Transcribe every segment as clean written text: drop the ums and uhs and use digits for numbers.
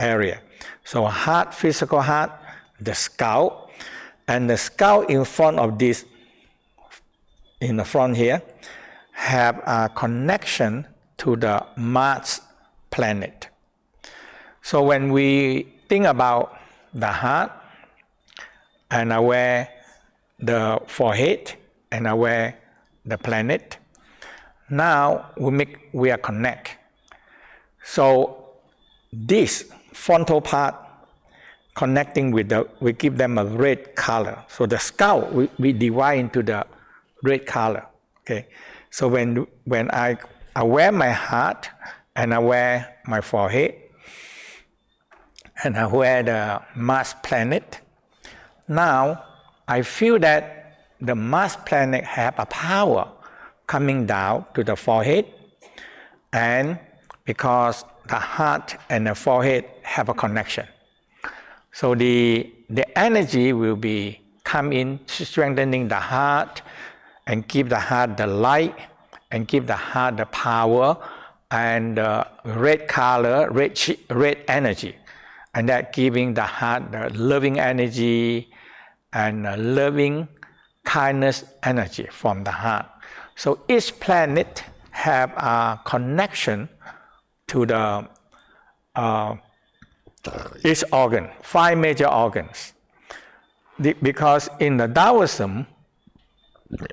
area. So heart, physical heart, the scalp, and the scalp in front of this, in the front here, have a connection to the Mars planet. So when we think about the heart and aware the forehead and aware the planet, now we are connect. So this frontal part connecting with we give them a red color. So the scalp we divide into the red color. Okay. So when I aware my heart and aware my forehead and aware the Mars planet, now I feel that the Mars planet have a power coming down to the forehead, and because the heart and the forehead have a connection, so the energy will be come in strengthening the heart and give the heart the light and give the heart the power and red color, red energy, and that giving the heart the loving energy and loving kindness energy from the heart. So each planet have a connection to the each organ, 5 major organs. Because in the Taoism,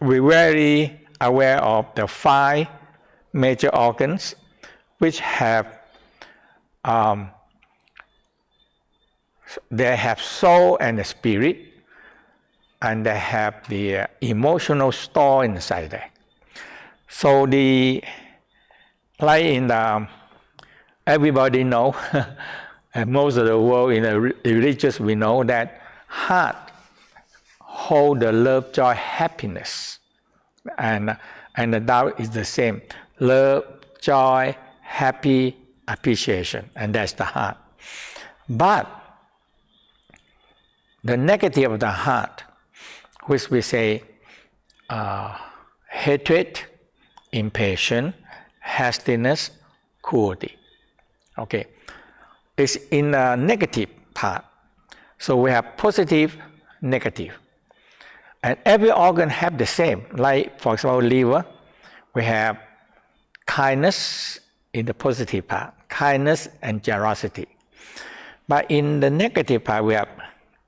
we're very aware of the 5 major organs, which have they have soul and the spirit, and they have the emotional store inside there. So like in the everybody know, and most of the world in the religious we know that heart hold the love, joy, happiness, and the Tao is the same: love, joy, happy, appreciation, and that's the heart. But the negative of the heart, which we say hatred, impatience, hastiness, cruelty. Okay, it's in the negative part. So we have positive, negative, and every organ have the same. Like for example, liver, we have kindness in the positive part, kindness and generosity. But in the negative part, we have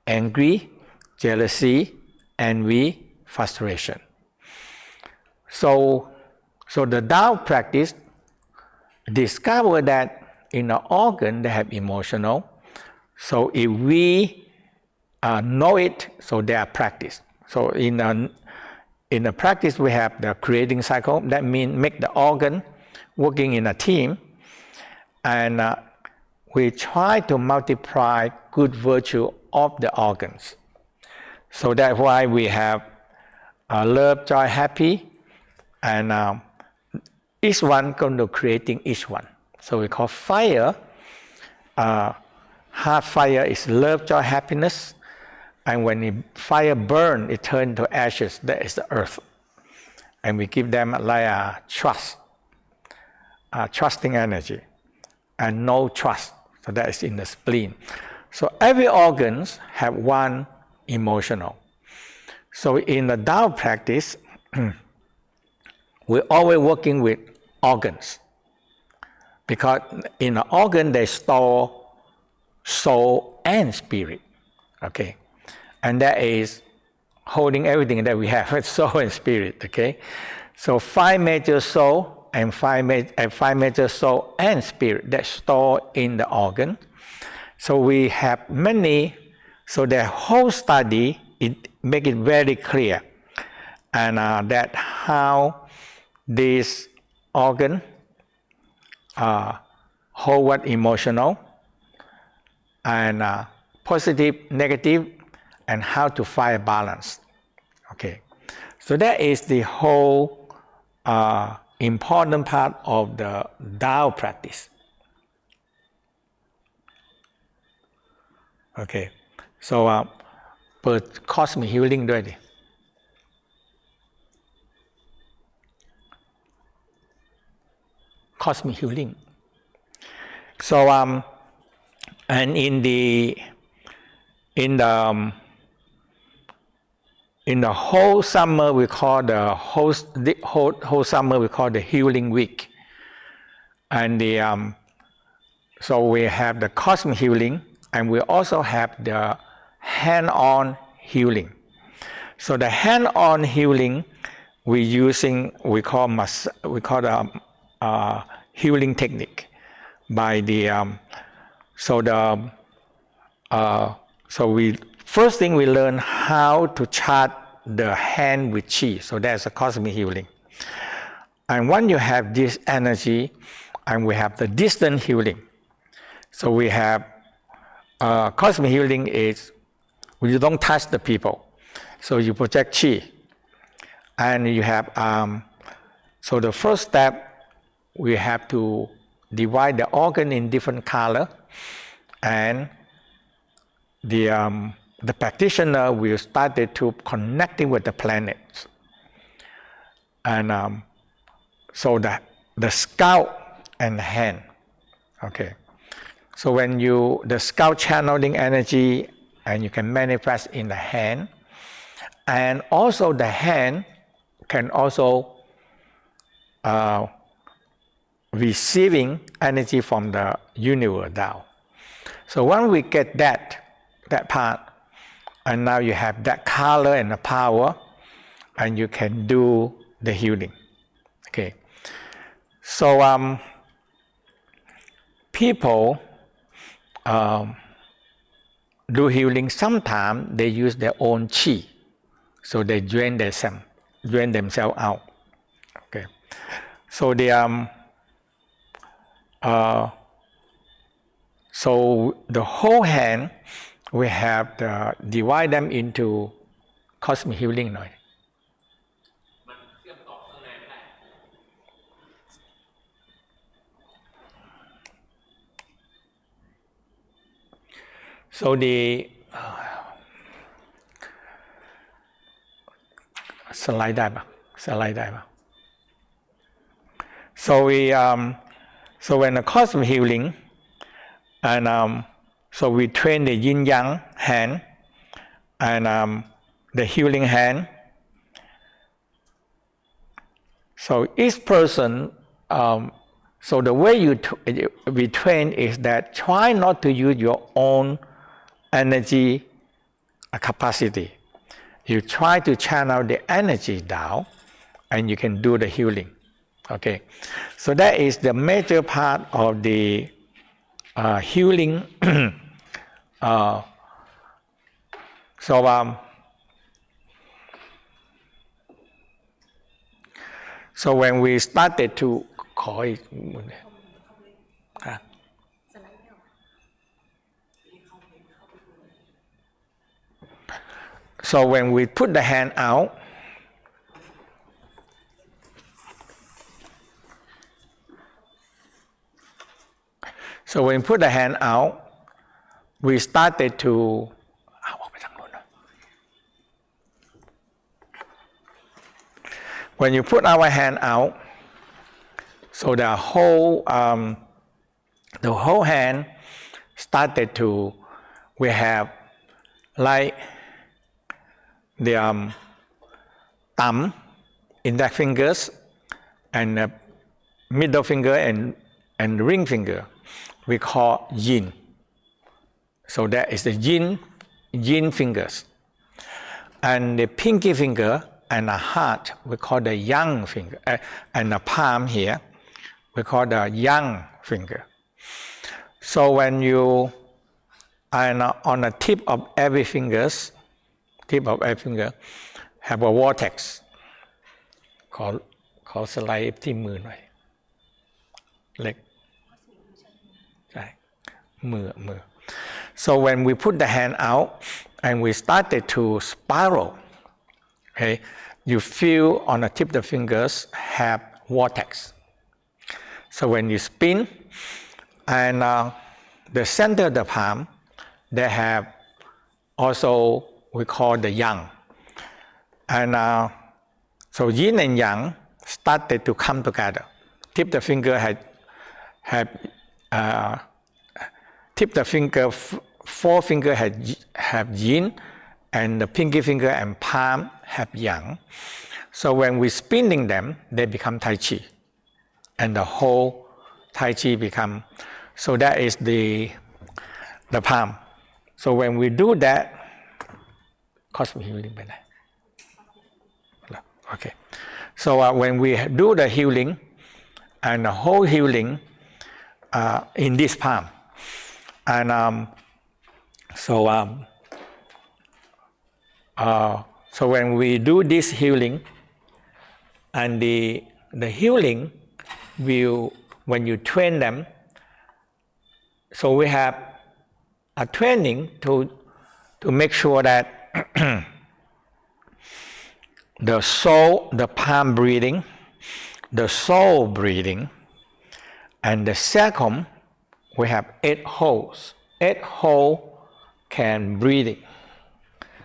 angry, jealousy, envy, frustration. So the Tao practice discover that in the organ they have emotional. So if we know it, so they are practice. So in the practice we have the creating cycle. That means make the organ working in a team, and we try to multiply good virtue of the organs. So that's why we have love, joy, happy, and each one going to creating each one. So we call fire. Heart fire is love, joy, happiness, and when the fire burn, it turns to ashes. That is the earth, and we give them like a trust, trusting energy, and no trust. So that is in the spleen. So every organs have one emotional. So in the Tao practice, we're always working with organs, because in the organ they store soul and spirit. Okay, and that is holding everything that we have, soul and spirit. Okay, so 5 major soul and 5 major soul and spirit that store in the organ. So we have many. So the whole study it make it very clear, and that how this organ hold what emotional and positive, negative, and how to find balance. Okay, so that is the whole important part of the Tao practice. Okay, so เปิด Cosmic Healing ด้วยดิ Cosmic Healing. So And in the whole summer, we call the whole summer we call the healing week. And so we have the cosmic healing, and we also have the hand-on healing. So the hand-on healing we call the healing technique by the first thing we learn how to chart the hand with chi. So that's a cosmic healing. And when you have this energy, and we have the distant healing. So we have cosmic healing is you don't touch the people. So you project chi. And you have, so the first step, we have to divide the organ in different color. And the practitioner will start to connecting with the planets. And so the scalp and hand. Okay. So when the scalp channeling energy, and you can manifest in the hand, and also the hand can also receiving energy from the universe Tao. So when we get that part, and now you have that color and the power, and you can do the healing. Okay. So people do healing. Sometimes they use their own chi, so they drain themselves out. Okay. So so the whole hand we have divide them into cosmic healing หน่อย So slide ได้ปะ So so when the cosmic healing, and so we train the yin yang hand and the healing hand. So each person, so the way we train is that try not to use your own energy capacity. You try to channel the energy down, and you can do the healing. Okay, so that is the major part of the healing. So when we started to so when we put the hand out, so when we put the hand out, we started to when you put our hand out, so the whole hand started to, we have like the thumb, index fingers, and middle finger and ring finger. We call yin. So that is the yin fingers. And the pinky finger and the heart, we call the yang finger. And the palm here, we call the yang finger. So when you, and on the tip of every finger, have a vortex. ขอสไลด์ที่มือหน่อย เล็ก ใช่ มือ So when we put the hand out and we started to spiral, okay, you feel on the tip of the fingers have vortex. So when you spin, and the center of the palm, they have also we call the yang. And so yin and yang started to come together. Tip of the finger had tip the finger, forefinger have yin, and the pinky finger and palm have yang. So when we're spinning them, they become Tai Chi. And the whole Tai Chi become, so that is the palm. So when we do that, cosmic healing. Okay. So when we do the healing, and the whole healing in this palm, and so when we do this healing, and the healing will, when you train them, so we have a training to make sure that the soul, the palm breathing, the soul breathing, and the sacrum, we have 8 holes. 8 holes can breathing.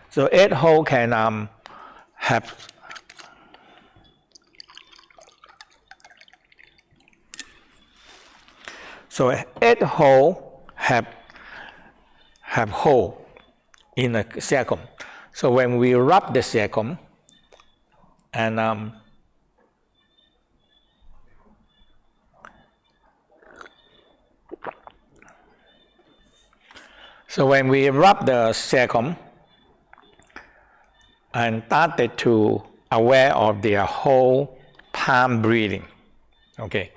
So 8 holes can have. So 8 holes have hole in the sacrum. So when we rub the sacrum, and so when we rub the sacrum and started to aware of their whole palm breathing, okay.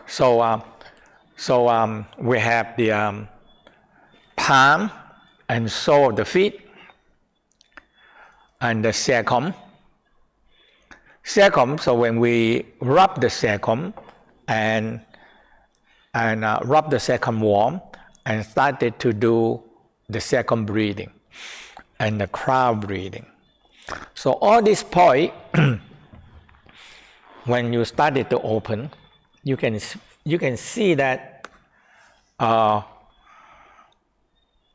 So we have the palm and sole of the feet, and the sacrum. So when we rub the sacrum and rub the sacrum warm, and started to do the sacrum breathing and the crown breathing. So all these points, when you started to open, you can see that.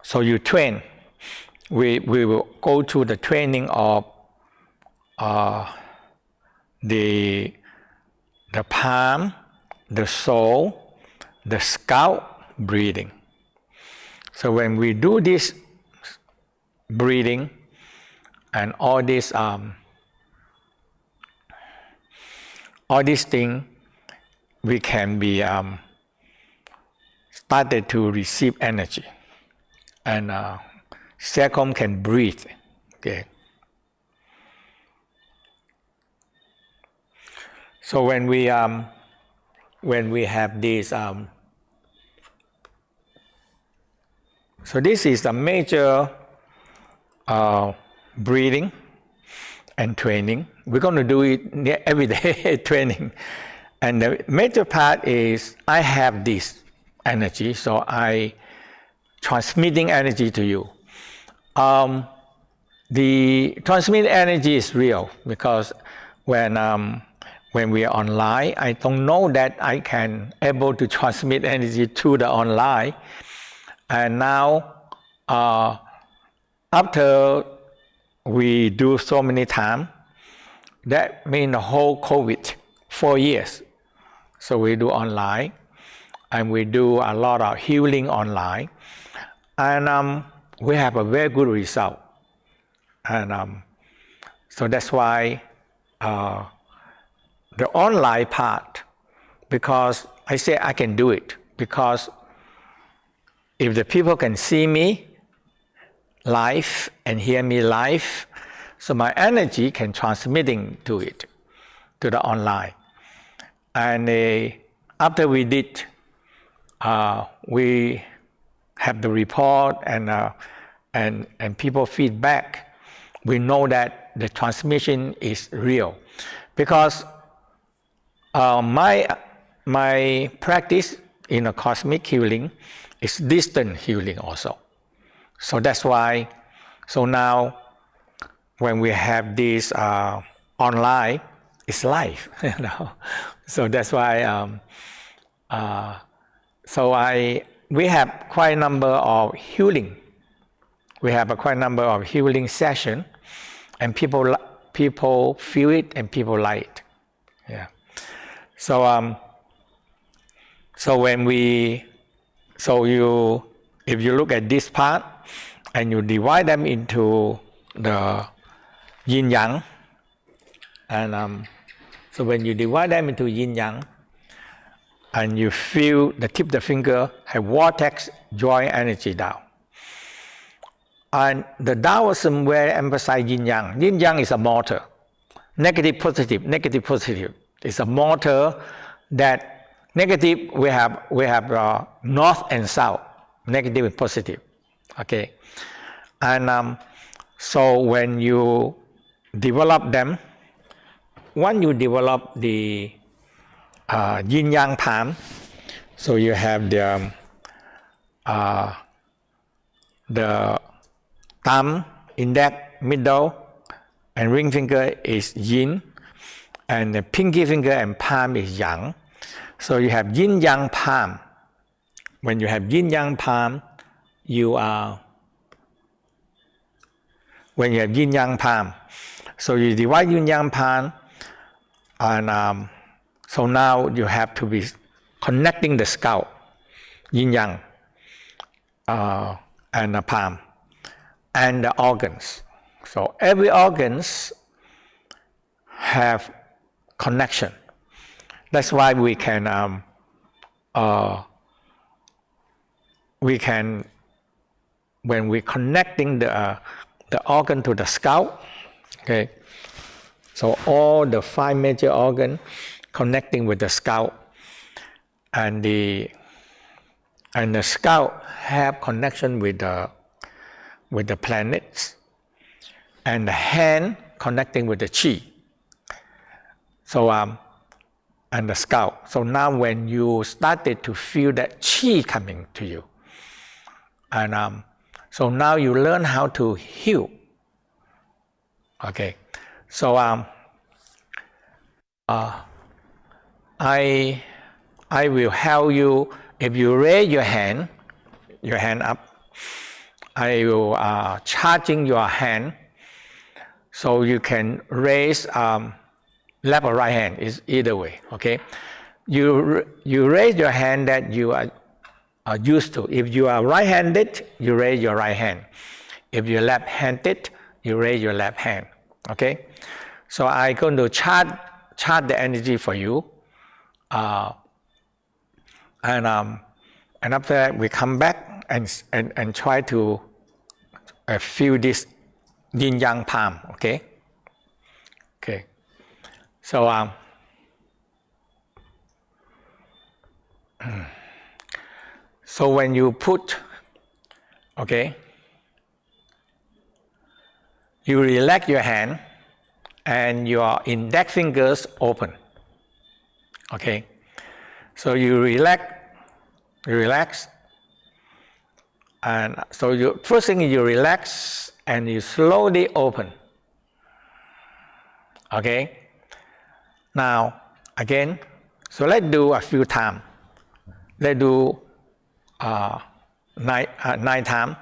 So you train. We will go to the training of the palm, the soul, the scalp breathing. So when we do this breathing and all these things, we can be started to receive energy, and sacrum can breathe. Okay. So when we have this, so this is the major breathing and training. We're going to do it every day training. And the major part is I have this energy, so I transmitting energy to you. The transmitted energy is real, because when we are online, I don't know that I can able to transmit energy to the online. And now, after we do so many times, that means the whole COVID, 4 years. So we do online, and we do a lot of healing online, and we have a very good result. And so that's why the online part, because I say I can do it, because if the people can see me live and hear me live, so my energy can transmitting to it, to the online. And after we did, we have the report and people feedback. We know that the transmission is real, because my practice in a cosmic healing is distant healing also. So that's why. So now, when we have this online, it's live, you know. So that's why. We have quite a number of healing. We have a quite a number of healing sessions, and people people feel it and people like it. Yeah. So if you look at this part and you divide them into the yin yang, and so when you divide them into yin yang, and you feel the tip of the finger have vortex joint energy down. And the Taoism will emphasize yin yang. Yin yang is a motor. Negative, positive, negative, positive. It's a motor that negative we have north and south, negative and positive. Okay, and so when you develop them, when you develop the yin yang palm, so you have the thumb, index, middle, and ring finger is yin, and the pinky finger and palm is yang. So you have yin yang palm. When you have yin yang palm, when you have yin yang palm, so you divide yin yang palm, and so now you have to be connecting the scalp, yin yang, and the palm, and the organs. So every organs have connection. That's why we can when we're connecting the organ to the scalp, okay. So all the 5 major organs connecting with the scalp, and the scalp have connection with the planets, and the hand connecting with the chi. So and the scalp. So now when you started to feel that chi coming to you, and so now you learn how to heal. Okay, so I will help you. If you raise your hand up, I will charging your hand, so you can raise left or right hand, is either way. Okay, you raise your hand that you are used to. If you are right-handed, you raise your right hand. If you're left-handed, you raise your left hand. Okay, so I'm going to charge the energy for you, and after that we come back and try to feel this yin yang palm. Okay. Okay. So so when you put, okay, you relax your hand and your index fingers open. Okay, so you relax, and so first thing you relax and you slowly open. Okay, now again, so let's do a few times. Let's do 9 times.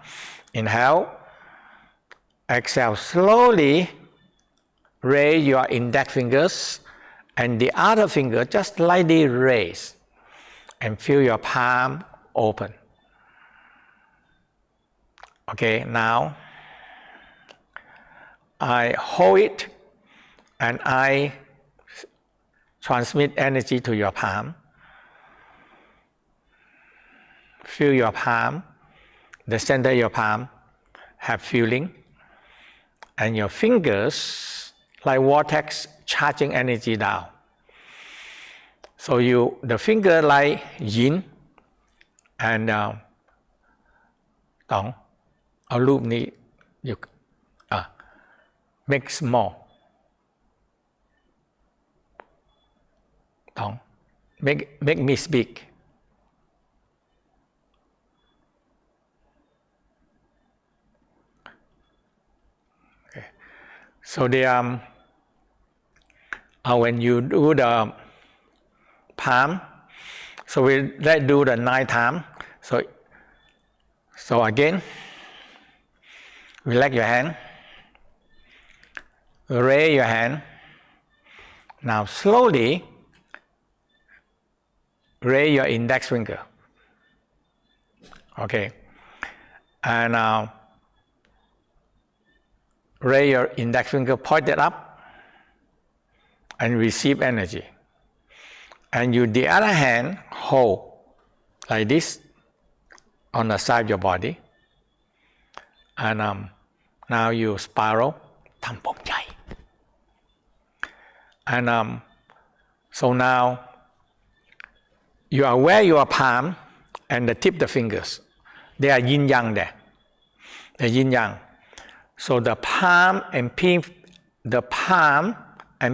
Inhale, exhale, slowly raise your index fingers, and the other finger just slightly raise, and feel your palm open. Okay, now I hold it and I transmit energy to your palm. Feel your palm, the center of your palm have feeling, and your fingers like vortex charging energy down. So the finger like yin, and เอารูปนี้ make small, make me speak. Okay. So when you do the palm, so let's do the 9 times. So again, relax your hand raise your hand. Now slowly raise your index finger. Okay. And now raise your index finger pointed up and receive energy. And you, the other hand, hold like this on the side of your body. And now you spiral. And so now you are aware your palm and the tip of the fingers. They are yin yang there. The yin yang. So the palm and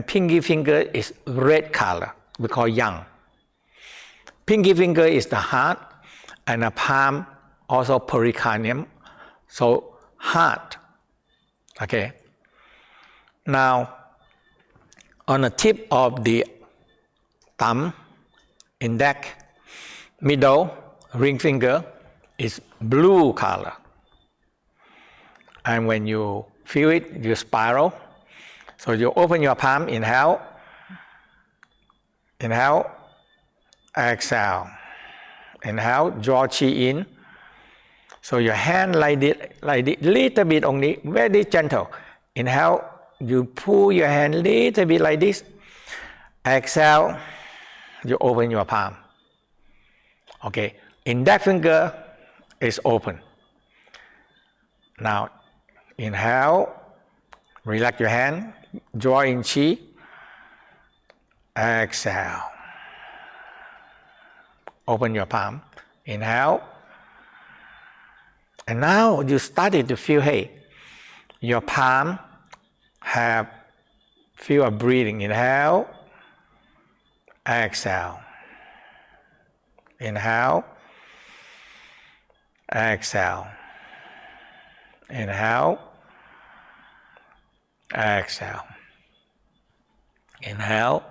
pinky finger is red color. We call yang. Pinky finger is the heart, and the palm also pericardium. So heart. Okay. Now on the tip of the thumb, index, middle, ring finger is blue color. And when you feel it, you spiral. So you open your palm, inhale, inhale, exhale, inhale, draw chi in. So your hand like this, little bit only, very gentle. Inhale, you pull your hand little bit like this. Exhale, you open your palm. Okay, index finger is open. Now, inhale, relax your hand, draw in chi. Exhale. Open your palm. Inhale. And now you started to feel, hey, your palm feel a breathing. Inhale. Exhale. Inhale. Exhale. Inhale. Exhale. Inhale.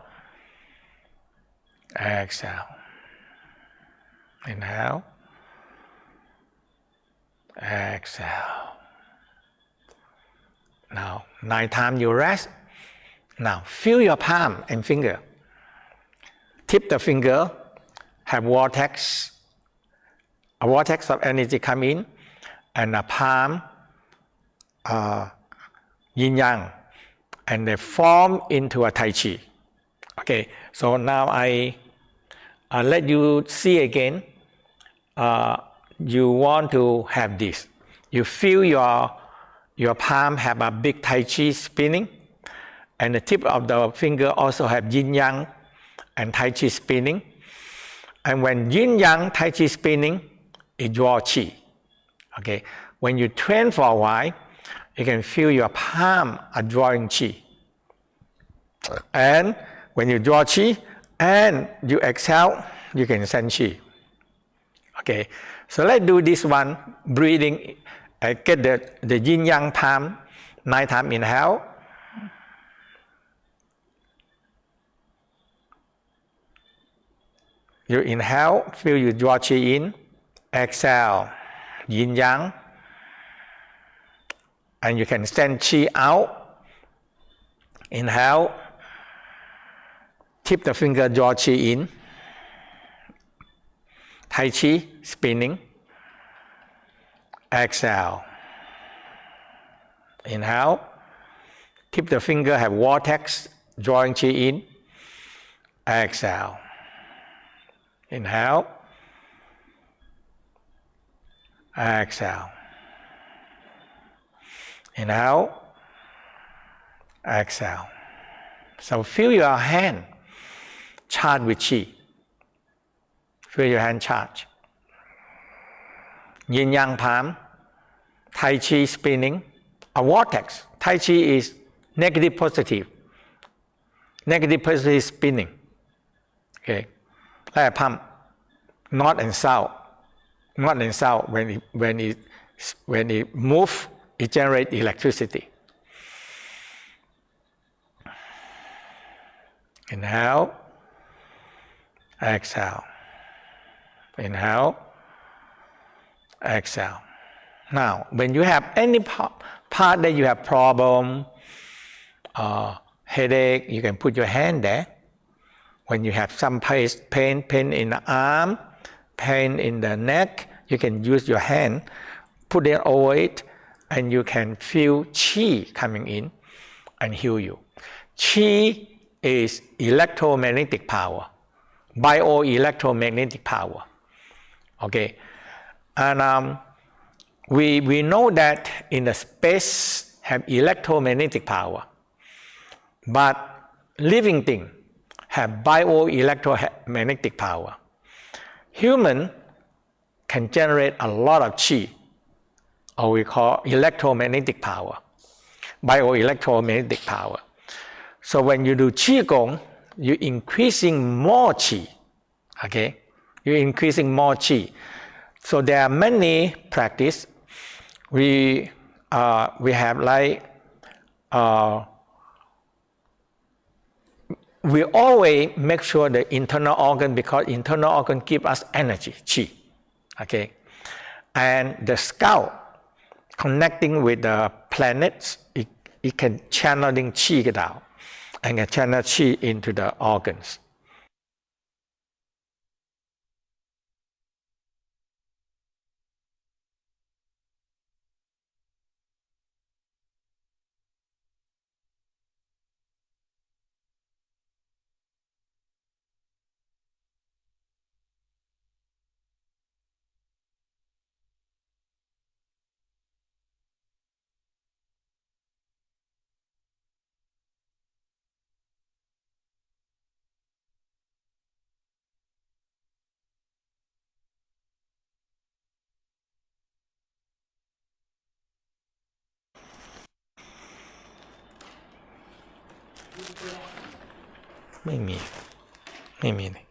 Exhale. Inhale. Exhale. Now, 9 times you rest. Now, feel your palm and finger. Tip the finger, have vortex. A vortex of energy come in, and the palm, yin yang, and they form into a Tai Chi. Okay, so now I let you see again. You want to have this. You feel your palm have a big Tai Chi spinning, and the tip of the finger also have yin yang and Tai Chi spinning. And when yin yang Tai Chi spinning, it draws chi. Okay, when you train for a while, you can feel your palm are drawing chi. And when you draw chi and you exhale, you can send chi. Okay, so let's do this one, breathing, get the yin yang palm, 9 times inhale. You inhale, feel you draw chi in, exhale, yin yang, and you can send chi out. Inhale, tip the finger, draw chi in, Tai Chi spinning. Exhale. Inhale, tip the finger, have vortex, drawing chi in. Exhale. Inhale. Exhale. Inhale. Exhale. So feel your hand charged with chi. Feel your hand charge. Yin yang palm, Tai Chi spinning, a vortex. Tai Chi is negative positive. Negative positive spinning. Okay. Like a pump. North and south. North and south. When it moves, it generates electricity. Inhale. Exhale. Inhale. Exhale. Now, when you have any part that you have problem, headache, you can put your hand there. When you have some pain in the arm, pain in the neck, you can use your hand, put it over it, and you can feel chi coming in and heal you. Chi is electromagnetic power, bioelectromagnetic power. Okay, and we know that in the space have electromagnetic power, but living thing have bioelectromagnetic power. Human can generate a lot of chi, or we call electromagnetic power, bioelectromagnetic power. So when you do qigong, you're increasing more chi. Okay, you're increasing more chi. So there are many practice. We have like we always make sure the internal organ, because internal organ give us energy, chi. Okay, and the scalp connecting with the planets, it can channeling chi down and can channel chi into the organs.ไม่มีเลย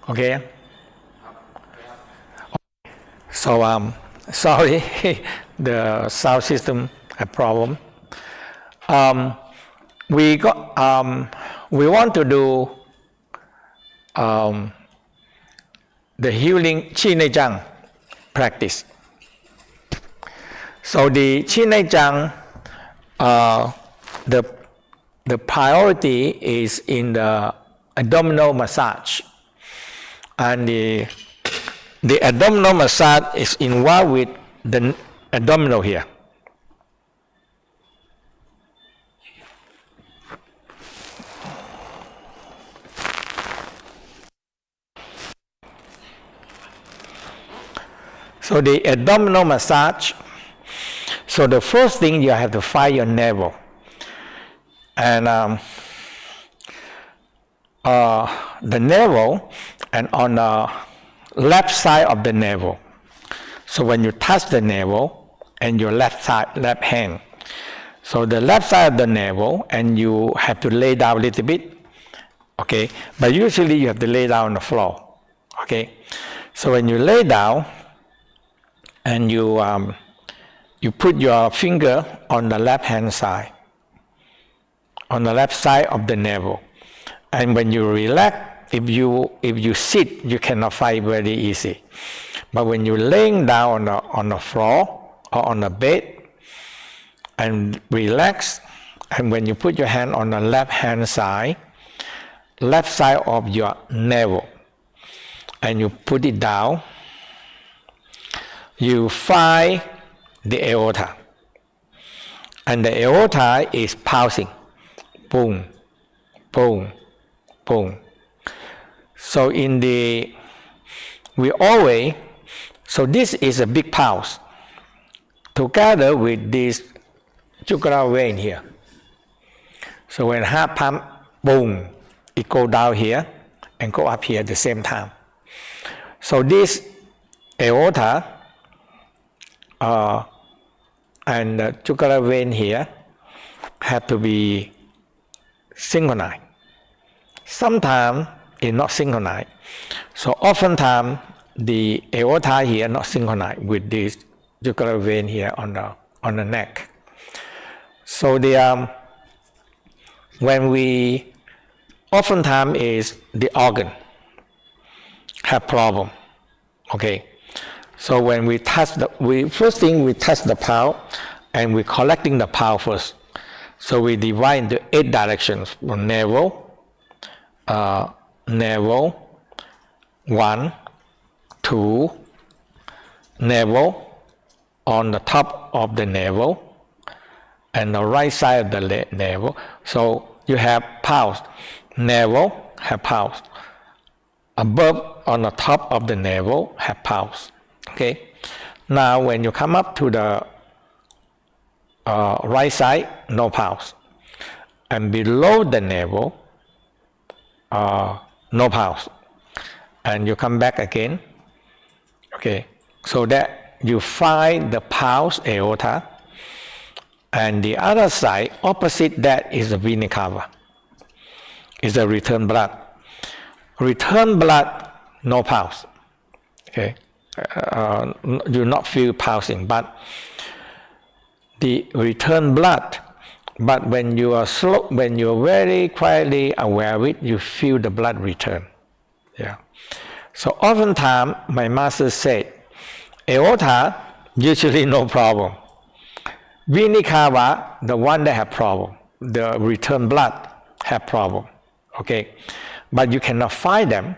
Okay. So sorry, the sound system a problem. We want to do the healing Chi Nei Tsang practice. So the Chi Nei Tsang, the priority is in the abdominal massage, and the abdominal massage is involved with the abdominal here. So the abdominal massage, so the first thing you have to find your navel. And the navel, and on the left side of the navel. So when you touch the navel and your left hand, so the left side of the navel, and you have to lay down a little bit, okay? But usually you have to lay down on the floor, okay? So when you lay down, and you put your finger on the left hand side, on the left side of the navel, and when you relax, if you sit, you cannot find very easy. But when you're laying down on the floor or on the bed and relax, and when you put your hand on the left hand side, left side of your navel, and you put it down, you find the aorta. And the aorta is pulsing. Boom, boom, boom. So so this is a big pulse together with this jugular vein here. So when heart pump, boom, it go down here and go up here at the same time. So this aorta and the jugular vein here have to be synchronized. Sometimes it's not synchronized. So oftentimes the aorta here not synchronized with this jugular vein here on the neck. So oftentimes is the organ have problem. Okay. So when we touch first thing we touch the pulse, and we're collecting the pulse first. So we divide into 8 directions from navel, 1, 2, navel, on the top of the navel, and the right side of the navel. So you have pulse, navel have pulse. Above, on the top of the navel, have pulse. Okay. Now when you come up to the right side, no pulse, and below the navel, no pulse, and you come back again. Okay. So that you find the pulse aorta, and the other side, opposite that, is the vena cava. Is the return blood. Return blood, no pulse. Okay. Do not feel pulsing, but the return blood. But when you are slow, when you are very quietly aware of it, you feel the blood return. Yeah. So oftentimes my master said, aorta usually no problem. Vena cava, the one that have problem, the return blood have problem. Okay, but you cannot find them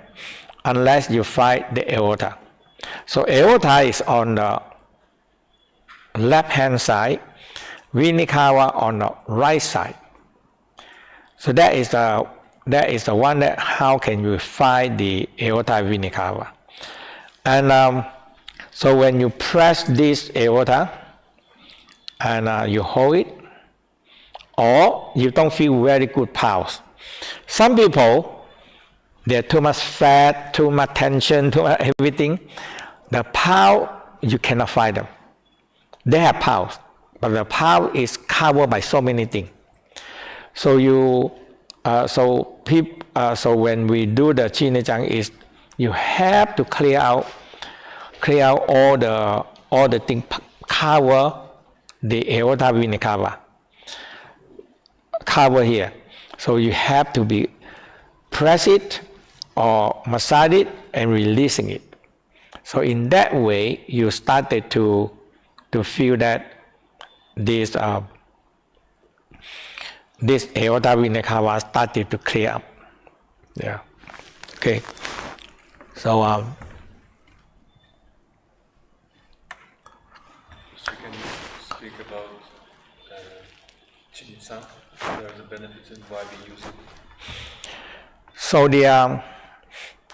unless you find the aorta. So aorta is on the left hand side, vena cava on the right side. So that is the one that how can you find the aorta vena cava. And so when you press this aorta and you hold it, or you don't feel very good pulse. Some people, they're too much fat, too much tension, too much everything. The pulse, you cannot find them. They have pulse, but the pulse is covered by so many things. So so when we do the Qi Tsang, is you have to clear out all the things, cover the aorta vena cava, cover here. So you have to be press it or massage it and releasing it. So in that way, you started to feel that this aorta vena cava started to clear up. Yeah. Okay. So so you can speak about Qi Tsang. There are the benefits and why we use it. So the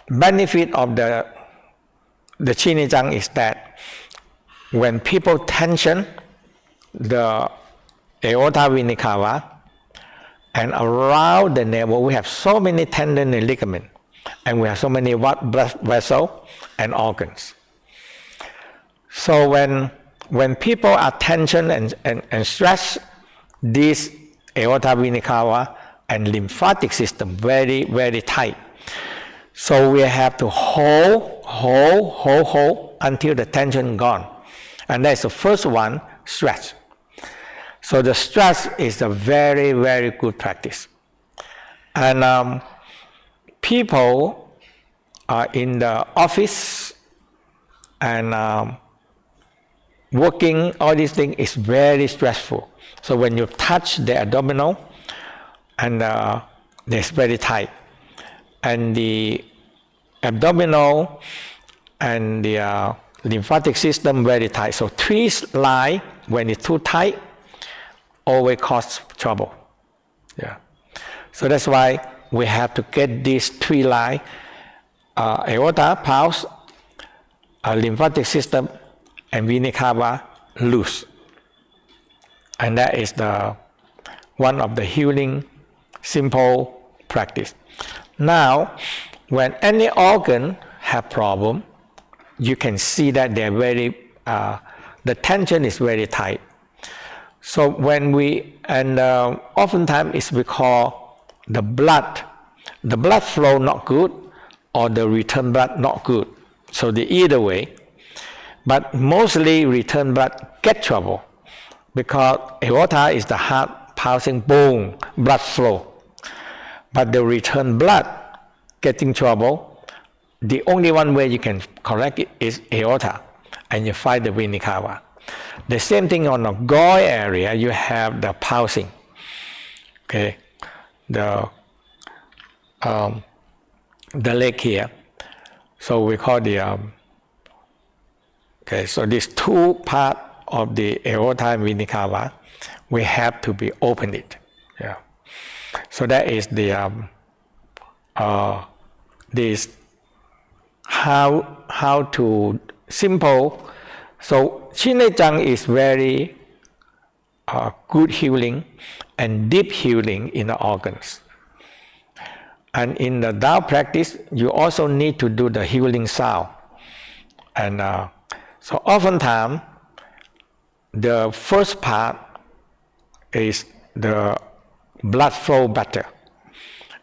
benefit of the Qi Tsang is that when people tension the aorta vena cava and around the navel, we have so many tendon and ligament, and we have so many blood vessels and organs. So when people are tension and stress, this aorta vena cava and lymphatic system very, very tight. So we have to hold until the tension gone. And that's the first one, stretch. So the stretch is a very, very good practice. And people are in the office and working, all these things is very stressful. So when you touch the abdominal, and it's very tight, and the abdominal and the lymphatic system very tight. So 3 lines, when it's too tight, always cause trouble. Yeah. So that's why we have to get these 3 lines, aorta, pulse, lymphatic system, and vena cava loose. And that is one of the healing simple practice. Now, when any organ have problem, you can see that they're very, the tension is very tight. So when oftentimes it's because the blood flow not good or the return blood not good. So either way, but mostly return blood get trouble because aorta is the heart pulsing, boom, blood flow. But the return blood getting trouble, the only one way you can correct it is aorta, and you find the vena cava. The same thing on the gall area, you have the pulsing. Okay, the leg here. So we call the okay. So these 2 parts of the aorta and vena cava, we have to be open it. Yeah. So that is the this how to simple. So Chin Tsang is very good healing and deep healing in the organs. And in the Tao practice, you also need to do the healing sound. And so oftentimes, the first part is the blood flow better,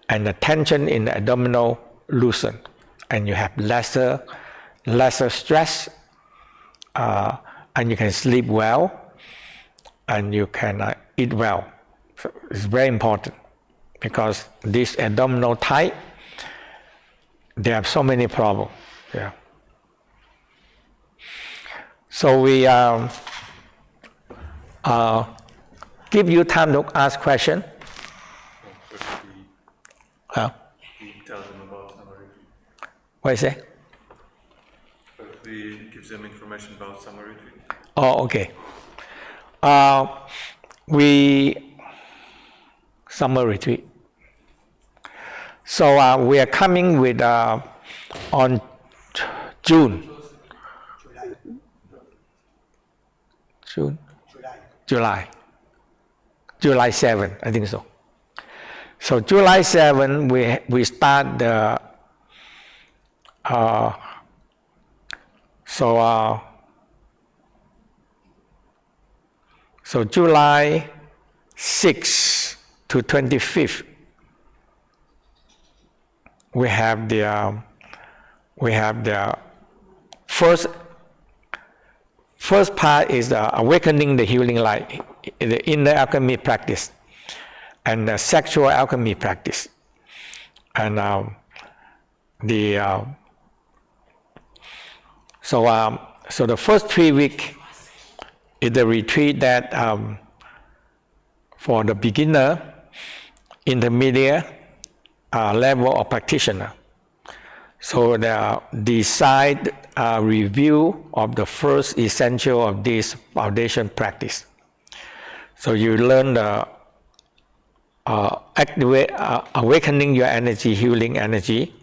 and the tension in the abdominal loosen, and you have lesser stress, and you can sleep well, and you can eat well. So it's very important because this abdominal tight, they have so many problems. Yeah. So we give you time to ask question. Huh? Tell them about summer retreat. What is it? We give them information about summer retreat. Oh, okay. Summer retreat. So we are coming with on June. July 7, I think so. So July 7, we start the so July 6 to 25th, we have the first part is awakening the healing light in the alchemy practice, and the sexual alchemy practice, and so the first 3 weeks is the retreat that for the beginner, intermediate level of practitioner. So the side review of the first essential of this foundation practice. So you learn the awakening your energy, healing energy,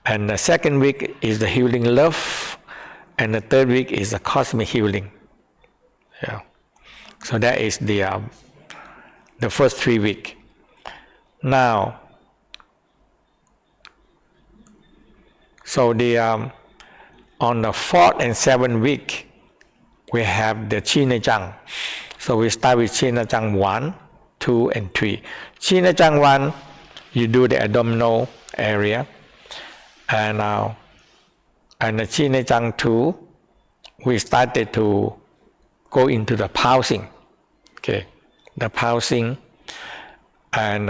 and the second week is the healing love, and the third week is the cosmic healing. Yeah. So that is the first 3 weeks. Now, so on the 4th and 7th week, we have the Chin Tsang. So we start with Chin Tsang 1, 2, and 3. Chin Tsang 1, you do the abdominal area, and the Chin Tsang 2, we started to go into the pulsing. Okay, the pulsing, and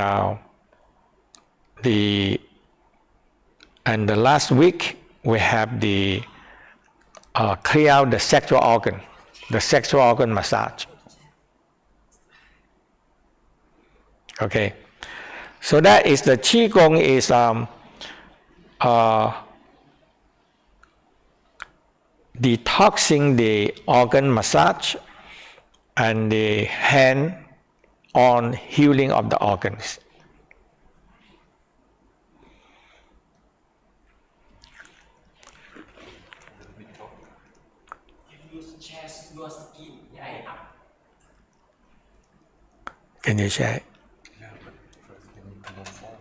the last week we have the clear out the sexual organ massage. Okay, so that is the Qigong is detoxing the organ massage and the hand-on healing of the organs. Can you share it? Yeah, but first we need to know form.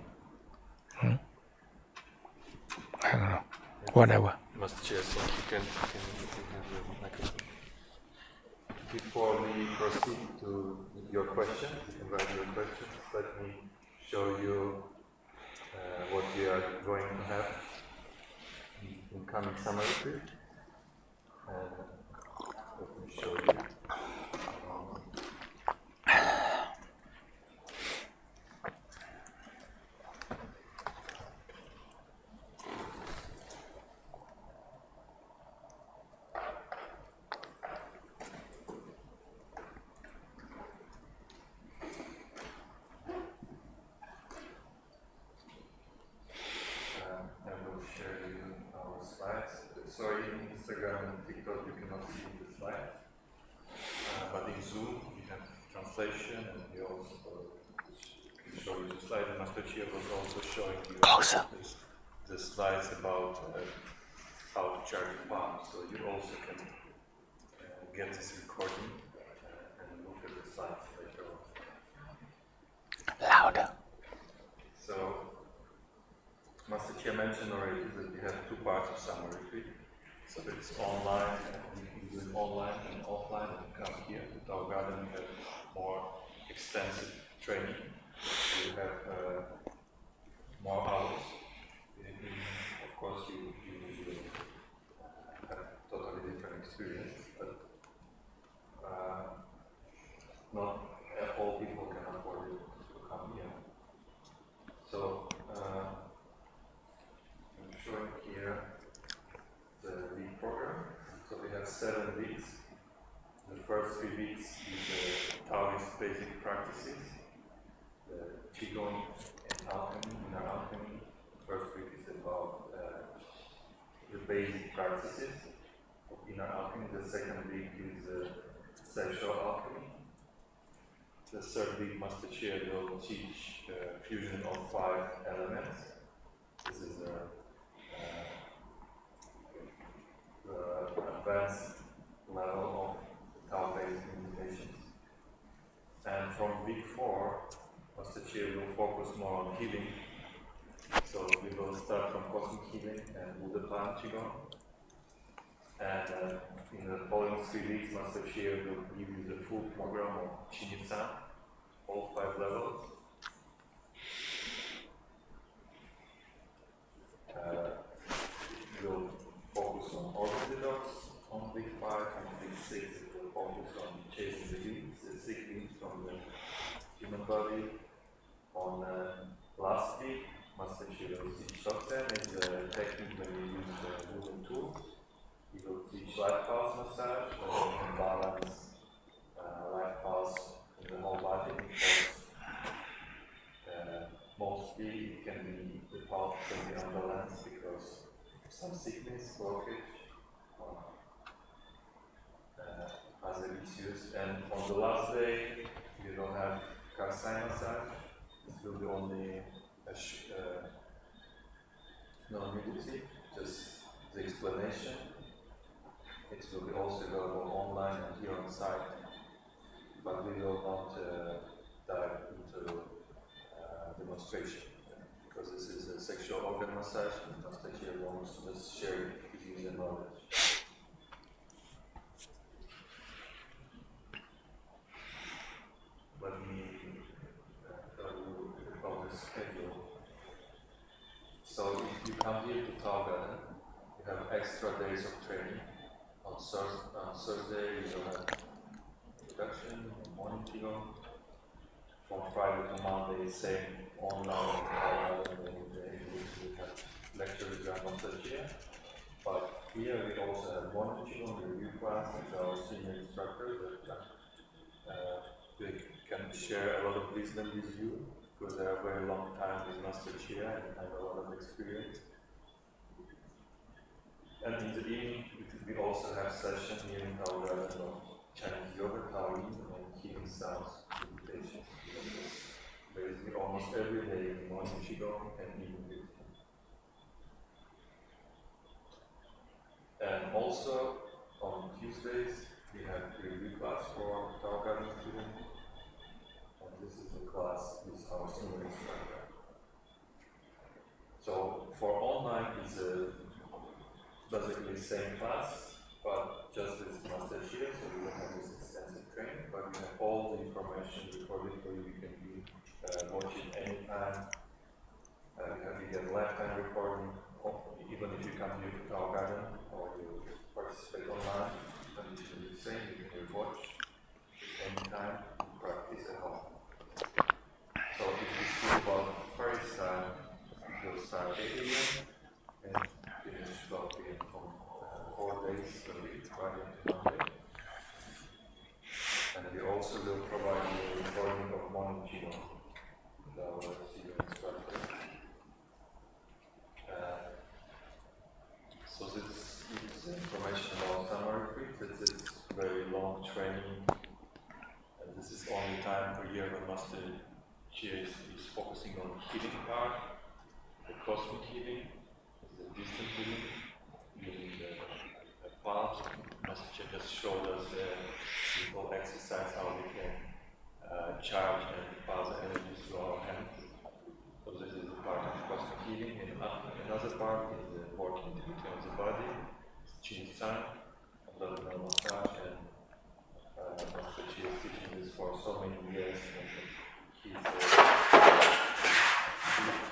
I don't know. Whatever. Master Chia, so you can have the microphone. Before we proceed to your question, you can write your questions. Let me show you what we are going to have in coming summer retreat. And let me show you. I will share you our slides. Sorry, in Instagram and TikTok you cannot see the slides. But in Zoom we have translation and we also show you the slides. Master Chia was also showing you the slides about how to charge the palm. So you also can get this recording and look at the slides later on. Louder. So Master Chia mentioned already that we have two parts of summer retreat. So it's online, and we can do it online and offline, and come here to our garden. We have more extensive training. We have more hours. Of course, you will have totally different experience, but not all people can afford it to come here. So I'm showing here the week program. So we have 7 weeks. The first 3 weeks is the Taoist basic practices, the Qigong and Alchemy, inner Alchemy. The first week is about the basic practices of inner Alchemy. The second week is sexual alchemy. The third week, Master Chia will teach fusion of 5 elements. This is the advanced level of Tao-based meditations. And from week 4, Master Chia will focus more on healing. So we will start from cosmic healing and Buddha Plan Qigong. And in the following 3 weeks, Master Chia will give you the full program of Tsang, all 5 levels. We'll focus on organ detox on week 5, and week 6 it will focus on chasing the demons, the sick demons from the human body. On last week, Master Chia will teach Tsang is the technique when you use the wooden tools. He will teach life pulse massage, where you can balance life pulse in the whole body, because mostly it can be, the pulse can be unbalanced because of some sickness, blockage, other issues. And on the last day, you don't have Karsai massage. It will be only non-nudity, just the explanation. It will be also available online and here on site, but we will not dive into demonstration, because this is a sexual organ massage and Master Chia wants to just share his user knowledge. Let me tell you about the schedule. So if you come here to Tao Garden, you have extra days of training. On Thursday, you will have introduction, morning Qigong. From Friday to Monday, same online, we have lectures by Master Chia. But here we also have morning Qigong review class with our senior instructor that we can share a lot of wisdom with you, because they are very long time with Master Chia and have a lot of experience. And in the evening, we also have sessions here in our garden of Chinese yoga, Taoism, and healing sounds meditations. Basically, almost every day in morning qigong and evening meditation. And also on Tuesdays, we have review class for Tao Garden students. And this is the class with our senior instructor. So for online, it's basically the same class, but just with Master Chia, so we don't have this extensive training, but we have all the information recorded for you. You can watch it anytime. We get lifetime recording, even if you come here to Tao Garden or you participate online, condition is the same, you can watch anytime, practice at home. So if you speak about first time, you'll start 8 a.m. and finish 12 p.m. from 4 days a week, Friday to Monday. And we also will provide you a recording of morning qigong with our senior instructor. So this is information about summer retreat. This is very long training, and this is only time per year when Master Chia is focusing on healing part, the cosmic healing, the distant healing, using the palms. Master Chia just showed us the simple exercise how we can charge and pass the energies to our hands. So this is a part of cosmic healing, and another part is the working activity of the body, Tsang, abdominal massage, and Master Chia is teaching this for so many years, and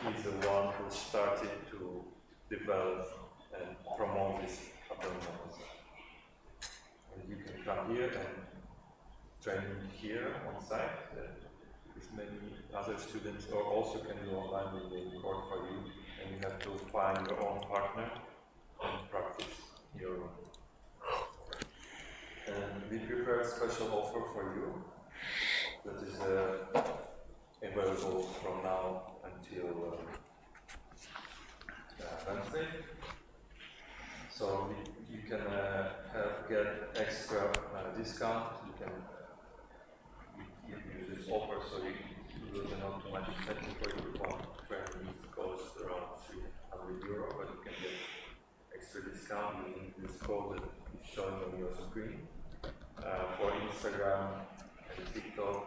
he's the one who started to develop and promote this abdominal massage. And you can come here and train here on site. With many other students, or also can do online with the record for you, and you have to find your own partner and practice your own. And we prepare a special offer for you that is available from now until Wednesday. So you can get extra discount. You can use this offer, so you will not too much expensive for you. One training costs around €300, but you can get extra discount using this code that is showing on your screen. For Instagram and TikTok,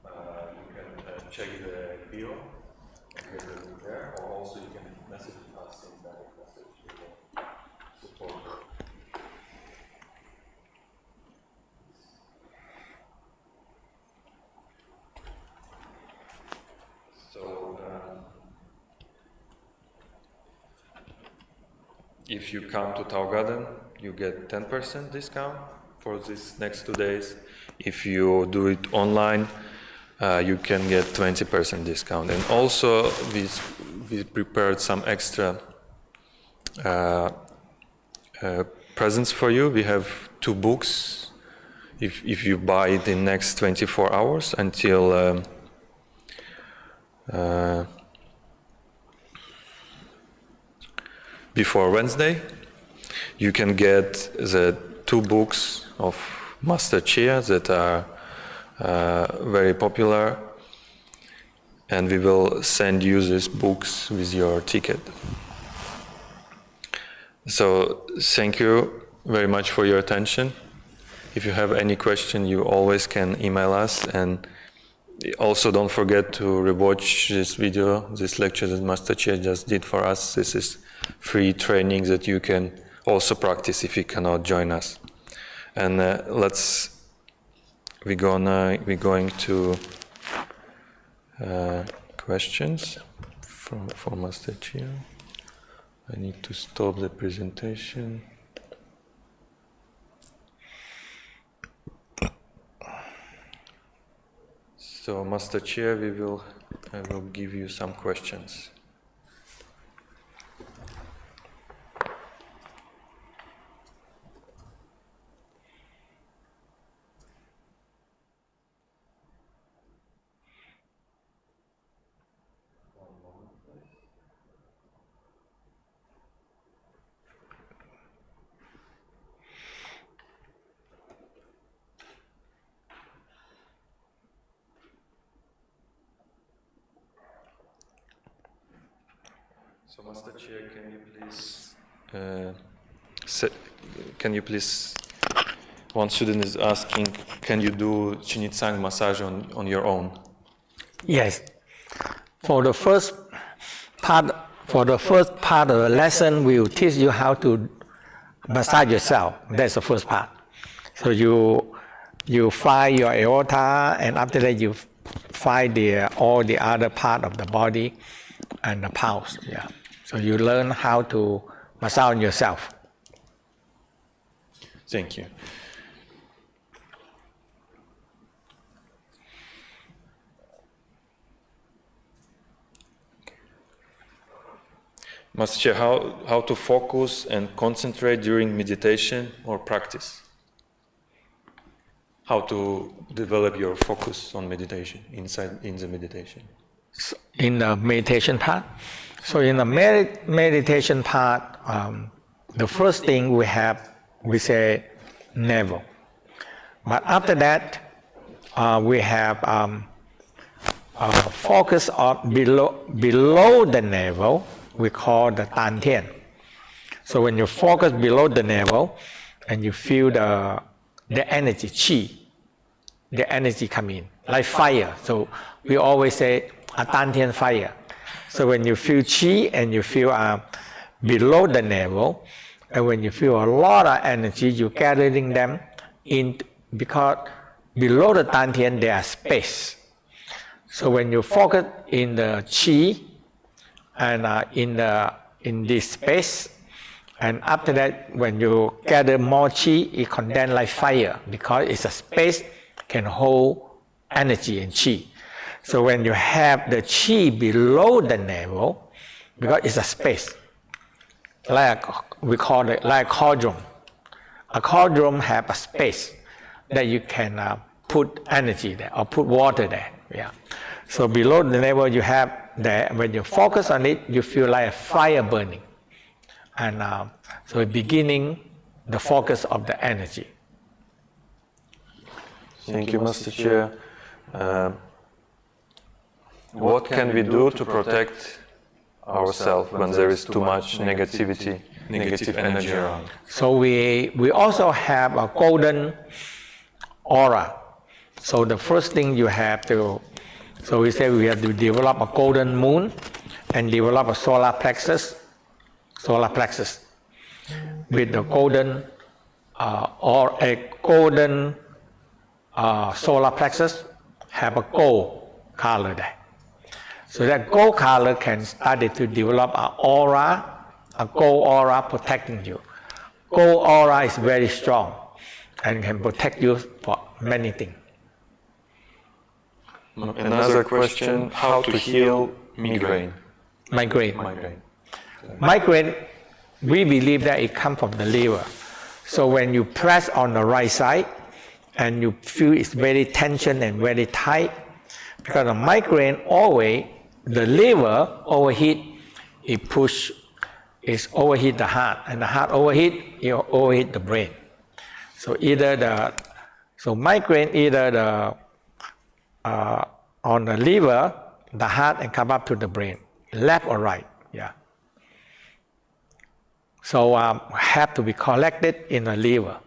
you can check the bio and get the link there, or also you can message us in direct message with support. So, if you come to Tao Garden, you get 10% discount for these next 2 days. If you do it online, you can get 20% discount. And also, we prepared some extra presents for you. We have 2 books. If you buy it in next 24 hours until before Wednesday, you can get the 2 books of Master Chia that are very popular, and we will send you these books with your ticket. So thank you very much for your attention. If you have any question, you always can email us, and also don't forget to rewatch this video, this lecture that Master Chia just did for us. This is free training that you can also practice if you cannot join us. And we're going to questions for Master Chia. I need to stop the presentation. So Master Chia, I will give you some questions. So, Master Chia, can you please? One student is asking, can you do Tsang massage on your own? Yes. For the first part of the lesson, we will teach you how to massage yourself. That's the first part. So you find your aorta, and after that you find all the other part of the body and the pulse. Yeah. So you learn how to massage yourself. Thank you. Master Chia, how to focus and concentrate during meditation or practice? How to develop your focus on meditation, in the meditation? In the meditation part? So in the meditation part, the first thing we say navel. But after that, we have focus on below the navel, we call the tan tian. So when you focus below the navel and you feel the energy, qi, the energy come in, like fire. So we always say a tan tian fire. So when you feel qi and you feel below the navel, and when you feel a lot of energy, you're gathering them in, because below the tan tian there are space. So when you focus in the qi and in this space, and after that, when you gather more qi, it condenses like fire, because it's a space can hold energy and qi. So when you have the qi below the navel, because it's a space, we call it like a cauldron. A cauldron has a space that you can put energy there or put water there. Yeah. So below the navel you have there, when you focus on it, you feel like a fire burning. And so beginning the focus of the energy. Thank you, Master Chia. What can we do to protect ourselves when there is too much negative energy around? So we also have a golden aura. So the first thing you have to, so we say we have to develop a golden moon and develop a solar plexus with the golden or a golden solar plexus have a gold color there. So that gold color can start to develop an aura, a gold aura protecting you. Gold aura is very strong and can protect you for many things. Another question, how to heal migraine? Migraine, we believe that it comes from the liver. So when you press on the right side and you feel it's very tension and very tight, because the migraine always, the liver overheat, it overheat the heart, and the heart overheat, it overheat the brain. So migraine either on the liver, the heart, and come up to the brain, left or right, yeah. So have to be collected in the liver.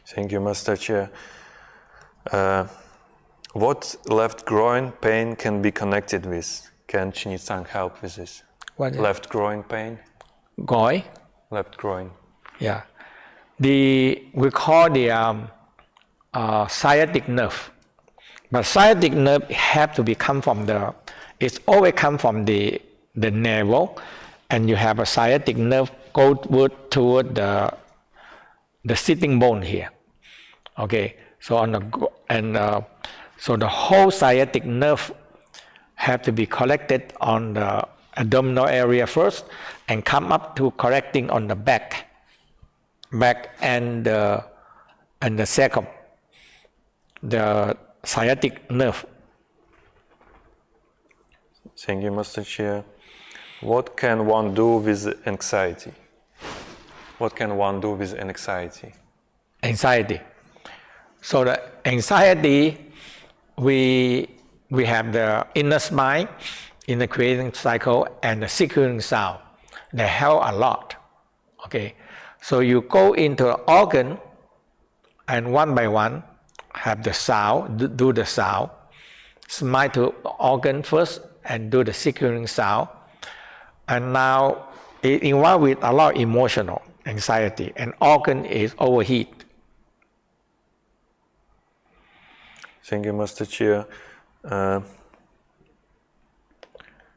Thank you, Master Chia. What left groin pain can be connected with? Can Tsang help with this? What? Left groin pain? Goi? Left groin. Yeah. We call the sciatic nerve. But sciatic nerve have to come from it's always come from the navel, and you have a sciatic nerve go toward the sitting bone here. Okay, so so the whole sciatic nerve have to be collected on the abdominal area first, and come up to collecting on the back and the sacrum, the sciatic nerve. Thank you, Master Chia. What can one do with anxiety? What can one do with anxiety? Anxiety. So the anxiety, we we have the inner spine, inner creating cycle, and the securing sound. They help a lot. Okay, so you go into an organ, and one by one have the sound, do the sound. Smile to organ first and do the securing sound. And now it involves with a lot of emotional anxiety, and organ is overheat. Thank you, Master Chia.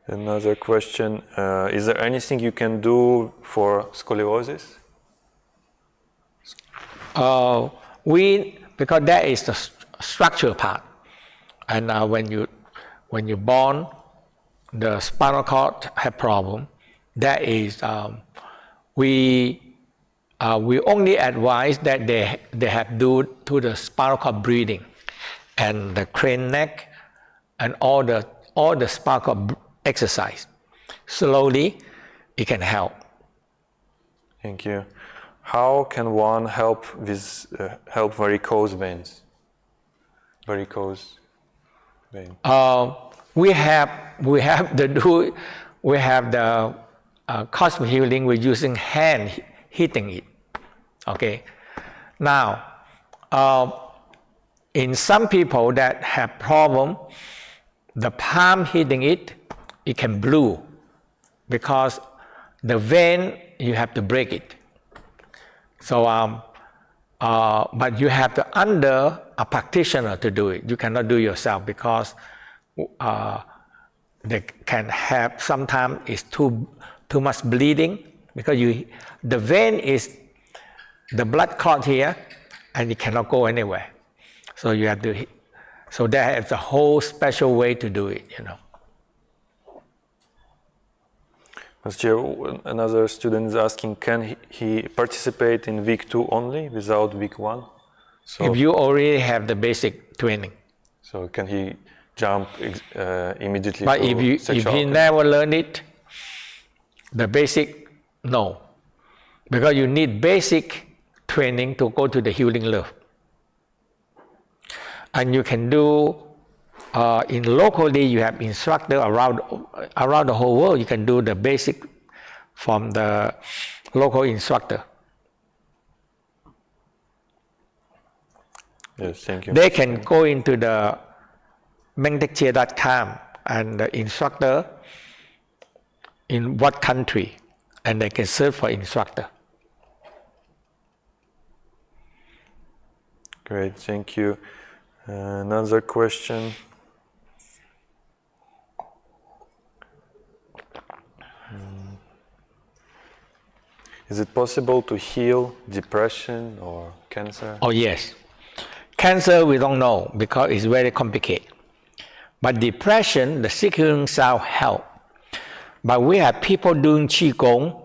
Another question, is there anything you can do for scoliosis? Because that is the structural part. And when you're born, the spinal cord have problem. That is, we only advise that they have do to the spinal cord breathing, and the crane neck, and all the spinal cord exercise. Slowly, it can help. Thank you. How can one help with varicose veins? Varicose vein. We have the cosmic healing. We're using hand hitting it. Okay. Now, in some people that have problem, the palm hitting it can blue, because the vein you have to break it. So, but you have to under a practitioner to do it. You cannot do it yourself, because they can have, sometimes it's too much bleeding, because the vein is the blood clot here, and it cannot go anywhere. So you have to. So there is a whole special way to do it, you know. Master, another student is asking, can he participate in week 2 only, without week 1? So, if you already have the basic training. So can he jump immediately but to if he alchemy? never learn it, the basic, no. Because you need basic training to go to the healing love. And you can do, locally you have instructor around the whole world. You can do the basic from the local instructor. Yes, thank you. They can go into the mantakchia.com and the instructor in what country, and they can search for instructor. Great, thank you. Another question. Is it possible to heal depression or cancer? Oh yes. Cancer we don't know, because it's very complicated. But depression, the securing sound help. But we have people doing qigong,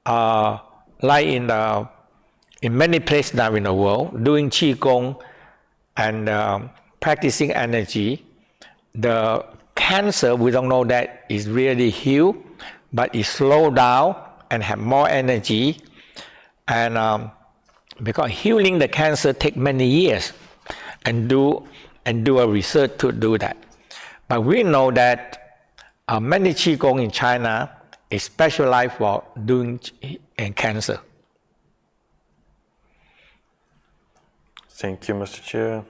like in many places now in the world, doing qigong and practicing energy. The cancer, we don't know that is really healed, but it slow down and have more energy. And because healing the cancer take many years, and do a research to do that. But we know that many qigong in China is specialized for doing cancer. Thank you, Master Chia.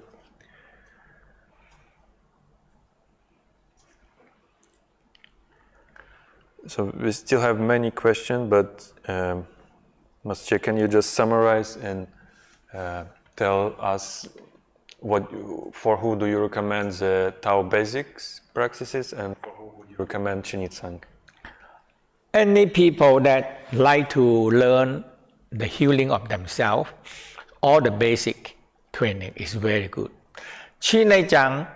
So we still have many questions, but Master Chia, can you just summarize and tell us for who do you recommend the Tao basics practices, and for who would you recommend Tsang? Any people that like to learn the healing of themselves, all the basic training is very good. Tsang,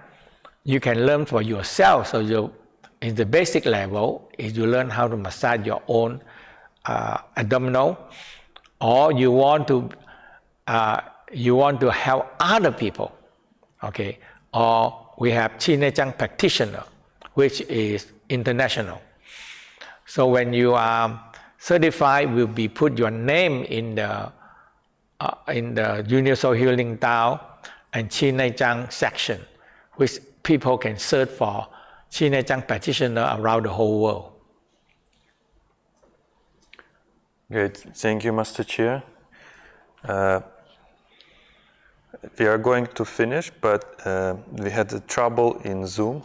you can learn for yourself. So in the basic level, is you learn how to massage your own abdominal, or you want to help other people, okay? Or we have Tsang practitioner, which is international. So when you are certified, will be put your name in the Universal Healing Tao and Tsang section, which people can search for Chi Tsang practitioner around the whole world. Great, thank you, Master Chia. We are going to finish, but we had trouble in Zoom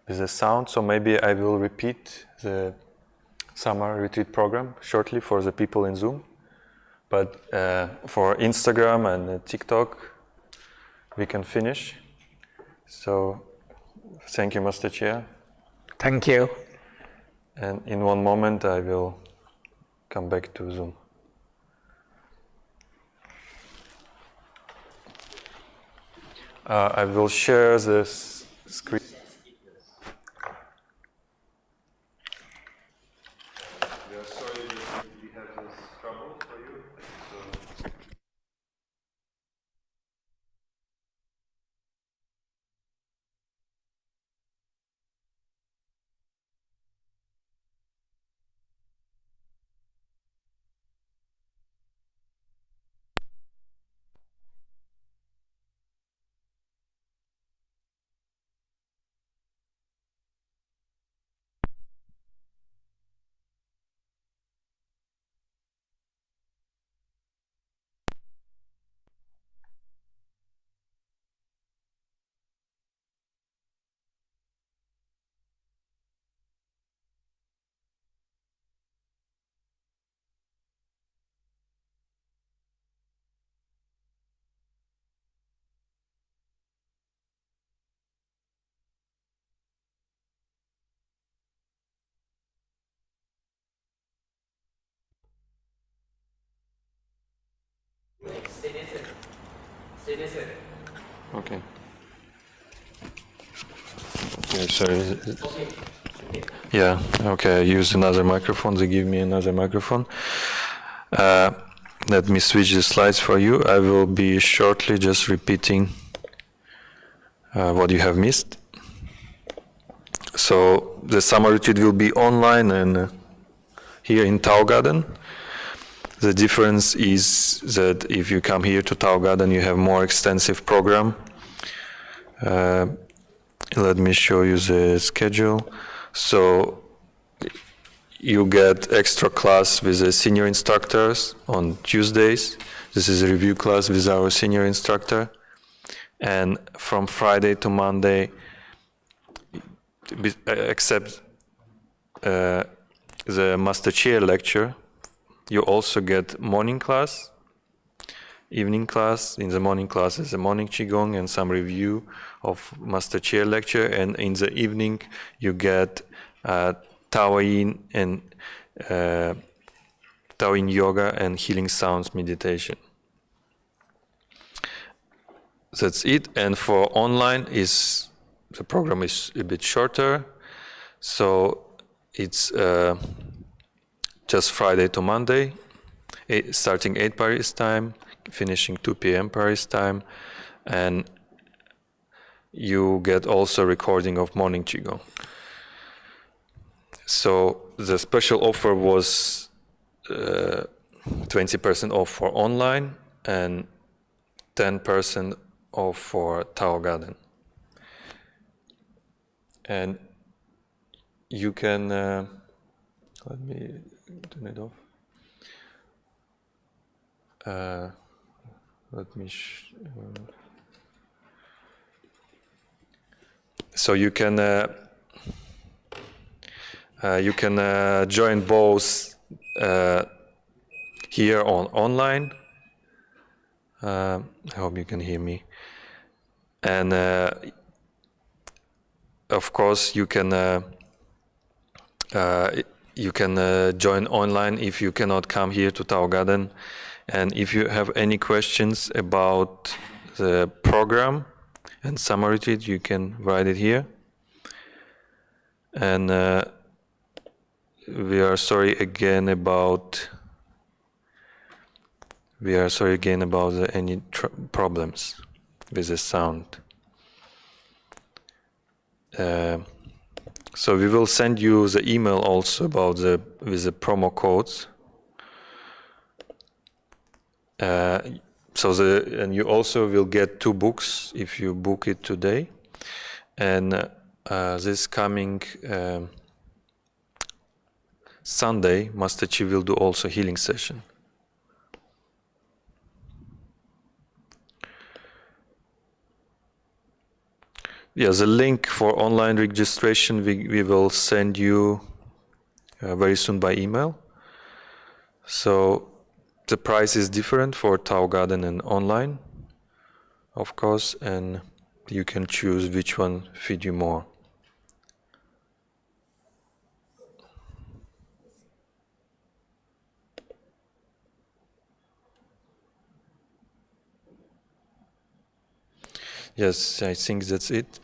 with the sound, so maybe I will repeat the summer retreat program shortly for the people in Zoom. But for Instagram and TikTok, we can finish. So thank you, Master Chia. Thank you. And in one moment, I will come back to Zoom. I will share this screen. We are sorry we have this trouble for you. Okay. Okay, sorry. Yeah, okay, I use another microphone. They give me another microphone. Let me switch the slides for you. I will be shortly just repeating what you have missed. So the summer retreat will be online and here in Tao Garden. The difference is that if you come here to Tao Garden, you have more extensive program. Let me show you the schedule. So you get extra class with the senior instructors on Tuesdays. This is a review class with our senior instructor. And from Friday to Monday, except the Master Chia lecture, you also get morning class, evening class. In the morning class is a morning Qigong and some review of Master Chia lecture. And in the evening, you get Taoyin and Taoyin yoga and healing sounds meditation. That's it. And for online, the program is a bit shorter. So it's just Friday to Monday, starting 8 Paris time, finishing 2 p.m. Paris time, and you get also recording of morning Qigong. So the special offer was 20% off for online and 10% off for Tao Garden. And you can, let me turn it off. So you can join both here on online. I hope you can hear me. And of course, you can join online if you cannot come here to Tao Garden. And if you have any questions about the program and summer retreat, you can write it here. And we are sorry again about any problems with the sound. So we will send you the email also about with the promo codes. And you also will get 2 books if you book it today. And this coming Sunday, Master Chia will do also healing session. Yeah, the link for online registration we will send you very soon by email. So the price is different for Tao Garden and online, of course, and you can choose which one fit you more. Yes, I think that's it.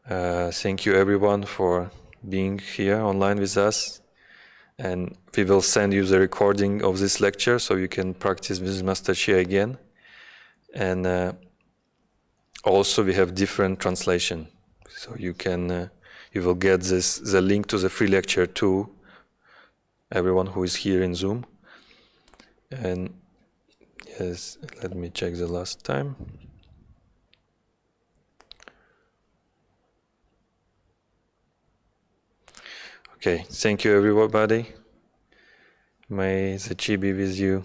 Thank you everyone for being here online with us. And we will send you the recording of this lecture so you can practice with Master Chia again. And also we have different translation. So you can, you will get the link to the free lecture to everyone who is here in Zoom. And yes, let me check the last time. Okay, thank you everybody. May the Chi be with you.